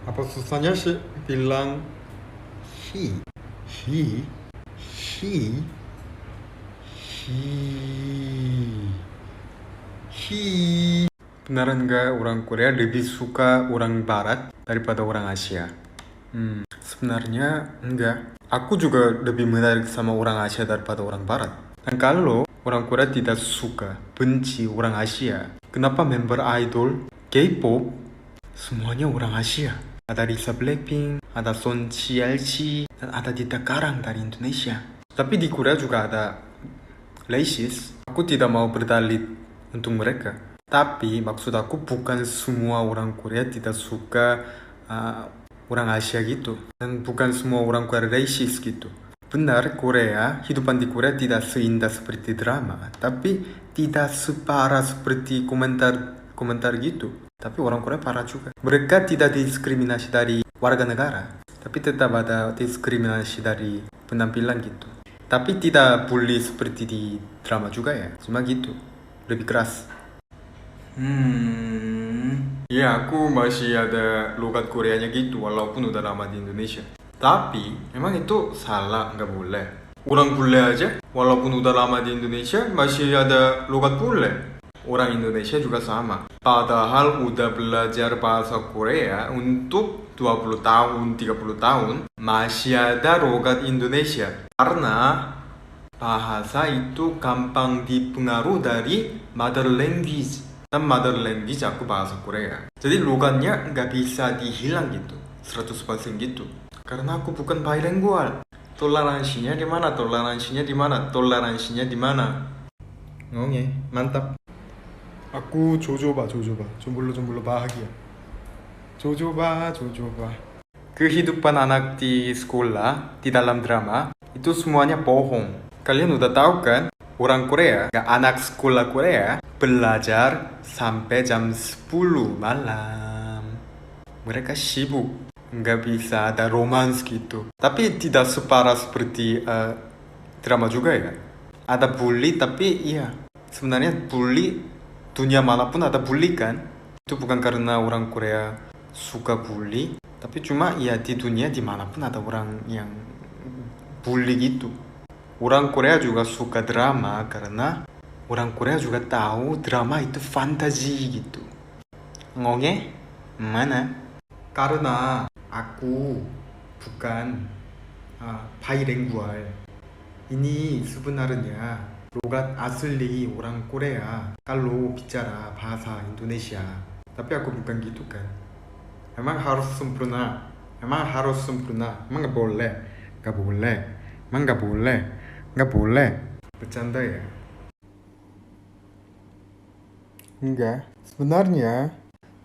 Apa susahnya sih bilang he, he, he, he. Beneran nggak orang Korea lebih suka orang Barat daripada orang Asia? Sebenarnya enggak. Aku juga lebih menarik sama orang Asia daripada orang Barat. Dan kalau orang Korea tidak suka, benci orang Asia, kenapa member idol K-pop semuanya orang Asia? Ada Lisa Blackpink, ada Son CLC, dan ada Dita Karang dari Indonesia. Tapi di Korea juga ada Laces. Aku tidak mau berdalih untuk mereka. Tapi maksud aku bukan semua orang Korea tidak suka orang Asia gitu. Dan bukan semua orang Korea racist gitu. Benar, Korea, hidupan di Korea tidak seindah seperti drama. Tapi tidak separah seperti komentar gitu. Tapi orang Korea parah juga. Mereka tidak diskriminasi dari warga negara. Tapi tetap ada diskriminasi dari penampilan gitu. Tapi tidak bully seperti di drama juga ya. Cuma gitu. Lebih keras. Ya, aku masih ada logat Koreanya gitu walaupun udah lama di Indonesia. Tapi memang itu salah, nggak boleh. Orang bule aja walaupun udah lama di Indonesia masih ada logat bule. Orang Indonesia juga sama. Padahal udah belajar bahasa Korea untuk 20 tahun, 30 tahun masih ada logat Indonesia. Karena bahasa itu gampang dipengaruhi dari mother language. Dan mother language aku bahasa Korea. Jadi logatnya nggak bisa dihilang gitu. 100% gitu. Karena aku bukan bilingual. Toleransinya di mana? Toleransinya di mana? Toleransinya di mana? Oke, mantap. Aku 조조바 좀불러 bahagia. 조조바. Kehidupan anak di sekolah, di dalam drama, itu semuanya bohong. Kalian udah tahu kan? Orang Korea, anak sekolah Korea, belajar sampai jam 10 malam. Mereka sibuk, nggak bisa ada romans gitu. Tapi tidak separah seperti drama juga ya. Ada bully, tapi iya. Sebenarnya bully, dunia manapun ada bully kan. Itu bukan karena orang Korea suka bully, tapi cuma ya di dunia dimanapun ada orang yang bully gitu. Orang Korea juga suka drama karena orang Korea juga tahu drama itu fantasi gitu. Ngoge? Mana? Karena aku bukan bilingual. Ini sebenarnya logat asli orang Korea kalau bicara bahasa Indonesia. Tapi aku bukan gitu kan. Emang harus sempurna. Emang nggak boleh. Emang nggak boleh. Bercanda ya. Enggak. Sebenarnya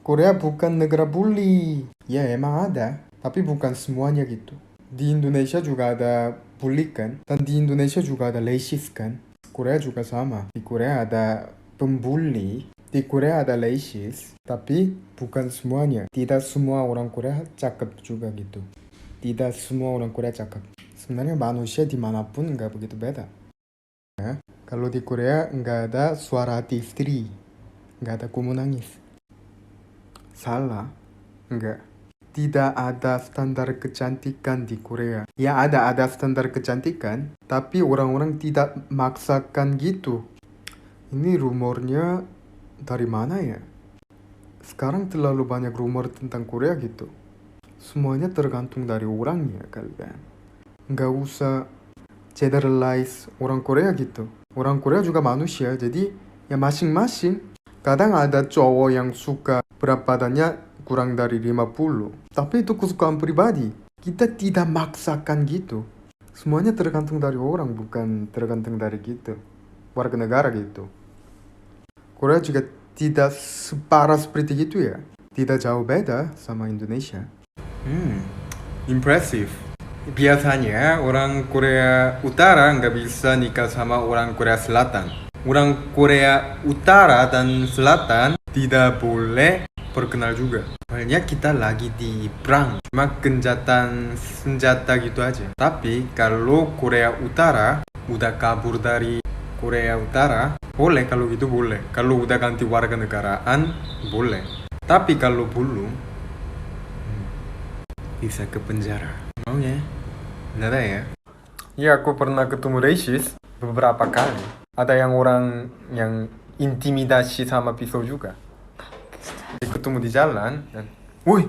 Korea bukan negara bully. Ya emang ada. Tapi bukan semuanya gitu. Di Indonesia juga ada bully kan. Dan di Indonesia juga ada racist kan. Korea juga sama. Di Korea ada pembuli, di Korea ada racist, tapi bukan semuanya. Tidak semua orang Korea cakep juga gitu. Tidak semua orang Korea cakep. Sebenarnya manusia dimanapun nggak begitu beda. Ya, kalau di Korea nggak ada suara hati istri, nggak ada kamu nangis. Salah, nggak. Tidak ada standar kecantikan di Korea. Ya ada standar kecantikan, tapi orang-orang tidak maksakan gitu. Ini rumornya dari mana ya? Sekarang terlalu banyak rumor tentang Korea gitu. Semuanya tergantung dari orangnya kalian. Nggak usah generalize orang Korea gitu. Orang Korea juga manusia, jadi ya masing-masing. Kadang ada cowok yang suka berat badannya kurang dari 50. Tapi itu kesukaan pribadi. Kita tidak maksakan gitu. Semuanya tergantung dari orang, bukan tergantung dari gitu. Warga negara gitu. Korea juga tidak separah seperti itu ya. Tidak jauh beda sama Indonesia. Impressive. Biasanya orang Korea Utara nggak bisa nikah sama orang Korea Selatan. Orang Korea Utara dan Selatan tidak boleh berkenal juga. Soalnya kita lagi di perang, cuma gencatan senjata gitu aja. Tapi kalau Korea Utara udah kabur dari Korea Utara, boleh kalau gitu boleh. Kalau udah ganti warga negaraan, boleh. Tapi kalau belum, bisa ke penjara. Maunya? Nggak ada ya? Iya, aku pernah ketemu racist beberapa kali. Ada yang orang yang intimidasi sama pisau juga. Dia ketemu di jalan dan, woi,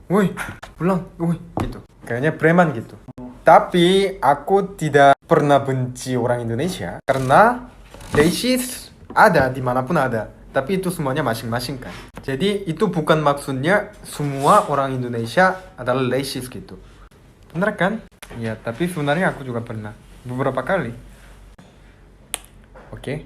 woi, pulang, woi, gitu. Kayaknya preman gitu. Tapi aku tidak pernah benci orang Indonesia karena racist ada dimanapun ada. Tapi itu semuanya masing-masing kan. Jadi itu bukan maksudnya semua orang Indonesia adalah racist gitu. Bener kan? Ya, tapi sebenarnya aku juga pernah beberapa kali. Oke.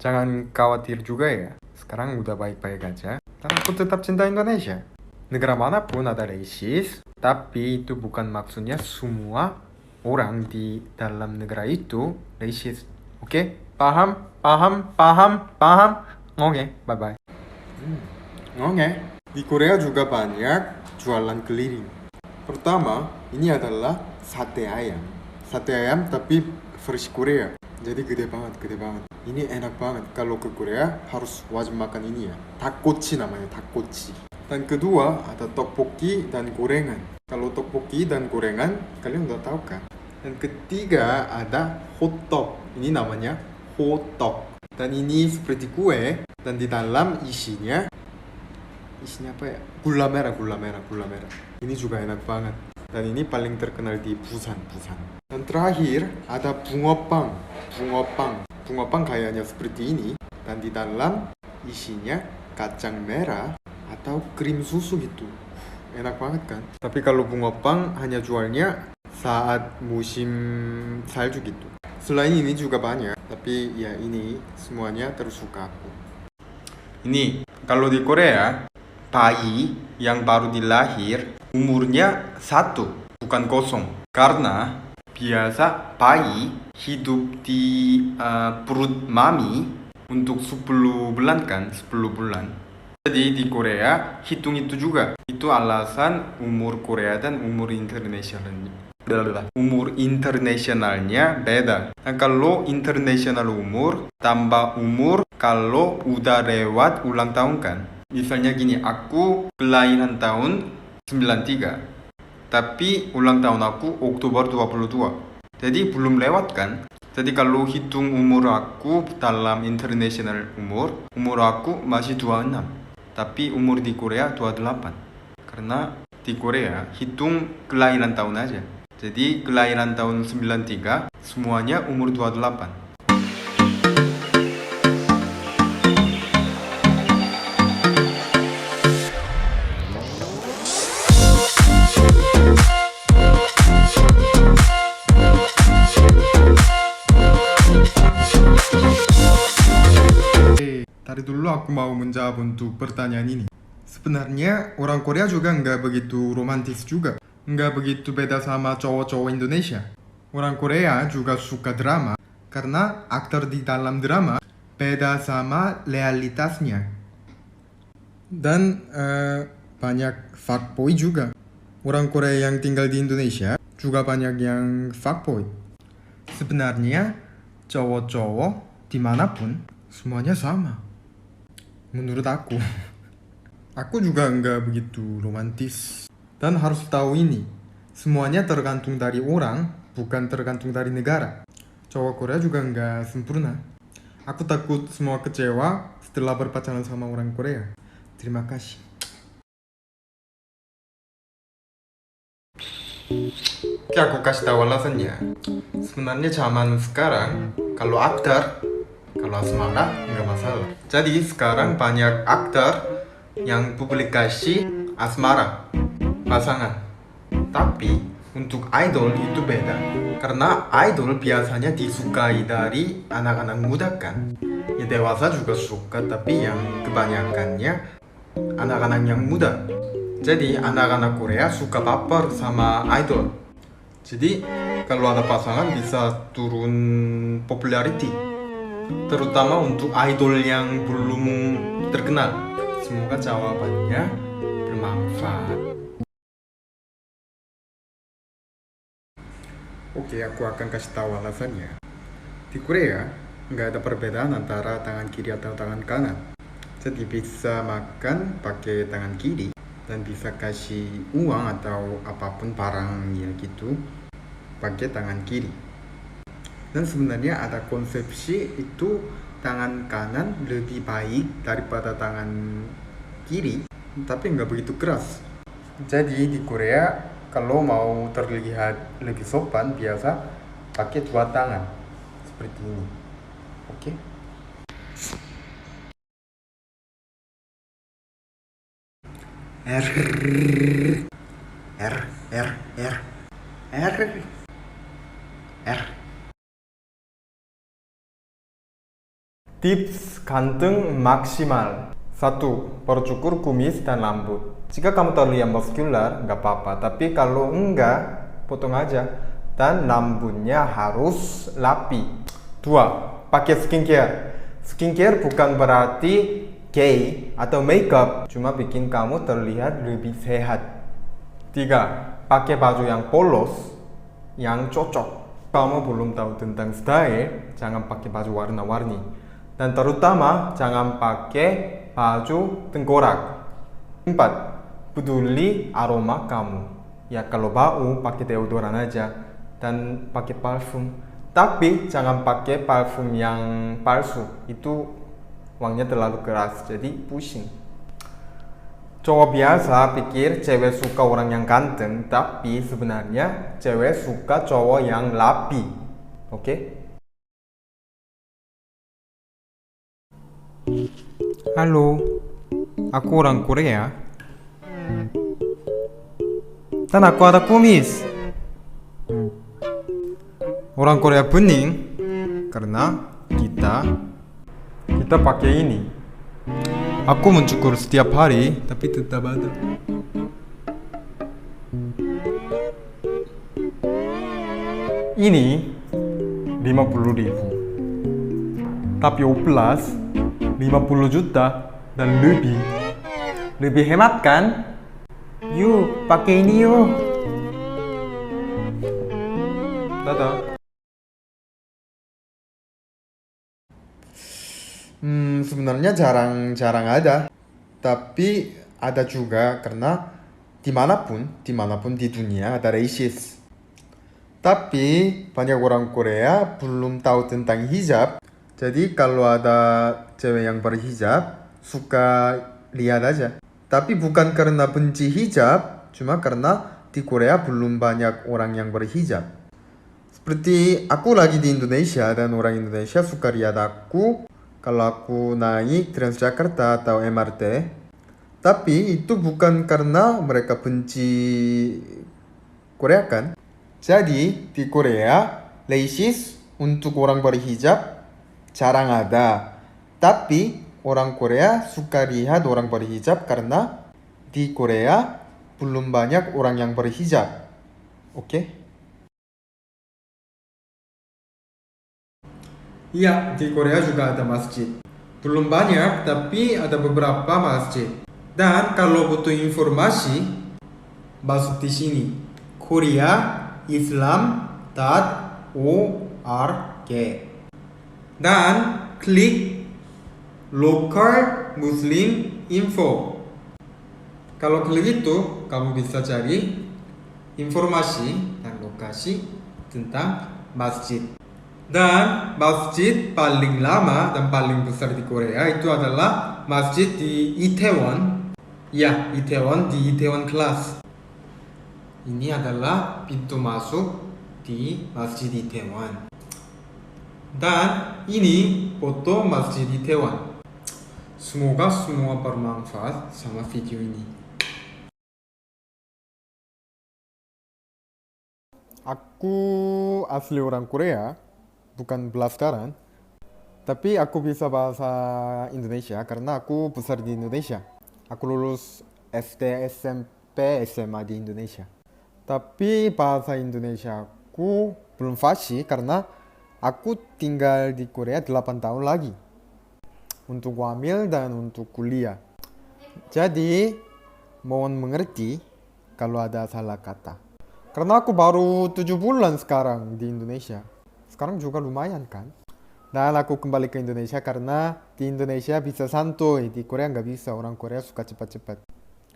Jangan khawatir juga ya. Sekarang udah baik-baik aja. Karena aku tetap cinta Indonesia. Negara manapun ada racist, tapi itu bukan maksudnya semua orang di dalam negara itu racist. Oke? Paham? Paham? Paham? Paham? Oke, bye-bye. Oke. Di Korea juga banyak jualan keliling. Pertama, ini adalah sate ayam. Sate ayam tapi versi Korea. Jadi gede banget, gede banget. Ini enak banget. Kalau ke Korea harus wajib makan ini ya. Dakgochi namanya, dakgochi. Dan kedua, ada tteokbokki dan gorengan. Kalau tteokbokki dan gorengan, kalian udah tahu kan? Dan ketiga, ada hotdog. Ini namanya hotdog. Dan ini seperti kue. Dan di dalam isinya apa ya? Gula merah. Ini juga enak banget. Dan ini paling terkenal di Busan. Dan terakhir ada bungeoppang. Bungeoppang kayaknya seperti ini. Dan di dalam isinya kacang merah atau krim susu gitu. Enak banget kan? Tapi kalau bungeoppang hanya jualnya saat musim salju gitu. Selain ini juga banyak. Tapi ya ini semuanya tersuka aku. Ini kalau di Korea bayi yang baru dilahir umurnya 1 bukan 0 karena biasa bayi hidup di perut mami untuk 10 bulan kan, 10 bulan. Jadi di Korea hitung itu juga. Itu alasan umur Korea dan umur internasionalnya beda. Nah, kalau internasional umur tambah umur kalau udah lewat ulang tahun kan. Misalnya gini, aku kelahiran tahun 93. Tapi ulang tahun aku Oktober 22. Jadi belum lewat kan? Jadi kalau hitung umur aku dalam internasional umur aku masih 26. Tapi umur di Korea 28. Karena di Korea hitung kelahiran tahun aja. Jadi kelahiran tahun 93 semuanya umur 28. Tadi dulu aku mau menjawab untuk pertanyaan ini. Sebenarnya orang Korea juga nggak begitu romantis juga. Nggak begitu beda sama cowok-cowok Indonesia. Orang Korea juga suka drama karena aktor di dalam drama beda sama realitasnya. Dan banyak fuckboy juga. Orang Korea yang tinggal di Indonesia juga banyak yang fuckboy. Sebenarnya cowok-cowok dimanapun semuanya sama. Menurut aku. Aku juga nggak begitu romantis. Dan harus tahu ini, semuanya tergantung dari orang, bukan tergantung dari negara. Cowok Korea juga nggak sempurna. Aku takut semua kecewa setelah berpacaran sama orang Korea. Terima kasih. Oke, aku kasih tahu alasannya. Sebenarnya zaman sekarang, kalau aktor, kalau asmara, nggak masalah. Jadi sekarang banyak aktor yang publikasi asmara pasangan. Tapi untuk idol itu beda. Karena idol biasanya disukai dari anak-anak muda kan. Ya dewasa juga suka, tapi yang kebanyakannya anak-anak yang muda. Jadi anak-anak Korea suka baper sama idol. Jadi kalau ada pasangan bisa turun popularity. Terutama untuk idol yang belum terkenal. Semoga jawabannya bermanfaat. Oke, aku akan kasih tahu alasannya. Di Korea, nggak ada perbedaan antara tangan kiri atau tangan kanan. Jadi bisa makan pakai tangan kiri dan bisa kasih uang atau apapun barang ya gitu pakai tangan kiri. Dan sebenarnya ada konsepsi itu tangan kanan lebih baik daripada tangan kiri, tapi nggak begitu keras. Jadi di Korea kalau mau terlihat lebih sopan biasa pakai dua tangan seperti ini. Oke? R R R R R R. Tips ganteng maksimal. 1. Percukur kumis dan rambut. Jika kamu terlihat muskular, nggak apa-apa. Tapi kalau enggak, potong aja. Dan rambutnya harus rapi. 2. Pakai skincare. Skincare bukan berarti gay atau makeup, cuma bikin kamu terlihat lebih sehat. 3. Pakai baju yang polos, yang cocok. Kamu belum tahu tentang style, jangan pakai baju warna-warni. Dan terutama jangan pakai baju tengkorak. 4. Peduli aroma kamu. Ya kalau bau pakai deodoran aja dan pakai parfum. Tapi jangan pakai parfum yang palsu. Itu wanginya terlalu keras jadi pusing. Cowok biasa pikir cewek suka orang yang ganteng, tapi sebenarnya cewek suka cowok yang rapi. Oke? Halo, aku orang Korea. Dan aku ada kumis. Orang Korea bening karena kita pakai ini. Aku mencukur setiap hari, tapi tetap ada. Ini 50.000. Tapi oplas 50 juta dan lebih hemat kan? Yuk pakai ini yuk. Dadah. Sebenarnya jarang ada, tapi ada juga karena dimanapun di dunia ada racist. Tapi banyak orang Korea belum tahu tentang hijab. Jadi kalau ada cewek yang berhijab, suka lihat aja. Tapi bukan karena benci hijab, cuma karena di Korea belum banyak orang yang berhijab. Seperti aku lagi di Indonesia dan orang Indonesia suka lihat aku kalau aku naik Transjakarta atau MRT. Tapi itu bukan karena mereka benci Korea kan. Jadi di Korea, racist untuk orang berhijab jarang ada. Tapi orang Korea suka lihat orang berhijab karena di Korea belum banyak orang yang berhijab. Oke? Iya, di Korea juga ada masjid. Belum banyak, tapi ada beberapa masjid. Dan kalau butuh informasi, masuk di sini. koreaislam.org. Dan klik local muslim info. Kalau klik itu, kamu bisa cari informasi dan lokasi tentang masjid. Dan masjid paling lama dan paling besar di Korea itu adalah masjid di Itaewon. Ya, Itaewon di Itaewon Class. Ini adalah pintu masuk di masjid Itaewon. Dan ini foto masjid Itaewon. Semoga semua bermanfaat sama video ini. Aku asli orang Korea, bukan blasteran. Tapi aku bisa bahasa Indonesia karena aku besar di Indonesia. Aku lulus SD, SMP, SMA di Indonesia. Tapi bahasa Indonesia aku belum fasih karena aku tinggal di Korea 8 tahun lagi. Untuk hamil dan untuk kuliah. Jadi, mohon mengerti kalau ada salah kata. Karena aku baru 7 bulan sekarang di Indonesia. Sekarang juga lumayan kan. Dan aku kembali ke Indonesia karena di Indonesia bisa santuy. Di Korea nggak bisa, orang Korea suka cepat-cepat.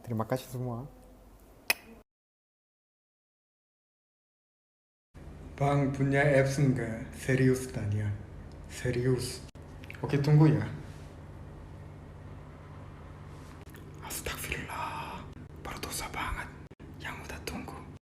Terima kasih semua. Bang punya apps enggak? Serius tanya. Serius. Oke, tunggu ya. Astagfirullah. Baru dosa banget. Yang udah